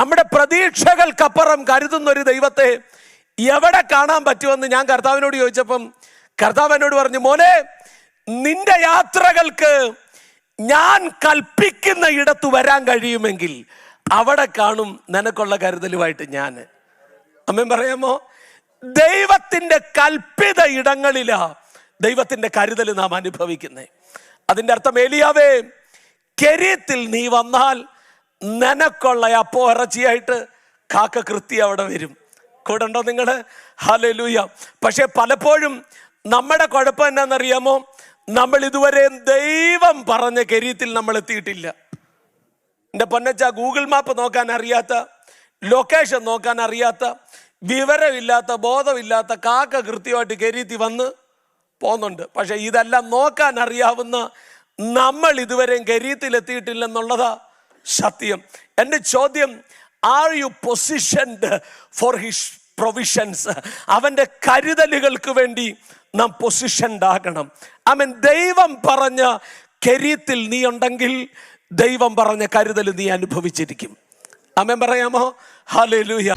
നമ്മുടെ പ്രതീക്ഷകൾക്കപ്പുറം കരുതുന്ന ഒരു ദൈവത്തെ എവിടെ കാണാൻ പറ്റുമെന്ന് ഞാൻ കർത്താവിനോട് ചോദിച്ചപ്പം കർത്താവ് എന്നോട് പറഞ്ഞു, മോനെ, നിന്റെ യാത്രകൾക്ക് ഞാൻ കൽപ്പിക്കുന്ന ഇടത്ത് വരാൻ കഴിയുമെങ്കിൽ അവിടെ കാണും നിനക്കുള്ള കരുതലുമായിട്ട് ഞാൻ. അമ്മേൻ പറയാമോ? ദൈവത്തിന്റെ കൽപ്പിത ഇടങ്ങളിലാ ദൈവത്തിന്റെ കരുതൽ നാം അനുഭവിക്കുന്നത്. അതിൻ്റെ അർത്ഥം, ഏലിയാവേ, കെരീത്തിൽ നീ വന്നാൽ നിനക്കുള്ള അപ്പോ ഇറച്ചിയായിട്ട് കാക്ക കൃത്യം അവിടെ വരും. കൂടെ ഉണ്ടോ നിങ്ങൾ? ഹല്ലേലൂയ. പക്ഷെ പലപ്പോഴും നമ്മുടെ കുഴപ്പം എന്നാണെന്നറിയാമോ? നമ്മൾ ഇതുവരെ ദൈവം പറഞ്ഞ കെരീത്തിൽ നമ്മൾ എത്തിയിട്ടില്ല. എൻ്റെ പൊന്നച്ച, ഗൂഗിൾ മാപ്പ് നോക്കാൻ അറിയാത്ത, ലൊക്കേഷൻ നോക്കാൻ അറിയാത്ത, വിവരമില്ലാത്ത, ബോധമില്ലാത്ത കാക്ക കൃത്യമായിട്ട് കെരീത്തി വന്ന് പോകുന്നുണ്ട്. പക്ഷെ ഇതെല്ലാം നോക്കാൻ അറിയാവുന്ന നമ്മൾ ഇതുവരെയും കെരീത്തിൽ എത്തിയിട്ടില്ലെന്നുള്ളതാ സത്യം. എൻ്റെ ചോദ്യം, are you positioned for his provisions? അവൻ്റെ കരുതലുകൾക്ക് വേണ്ടി നാം പൊസിഷൻഡ് ആകണം. ആമേൻ. ദൈവം പറഞ്ഞ കെരീത്തിൽ നീ ഉണ്ടെങ്കിൽ ദൈവം പറഞ്ഞ കരുതൽ നീ അനുഭവിച്ചിരിക്കും. ആമേൻ പറയാമോ? ഹല്ലേലൂയ.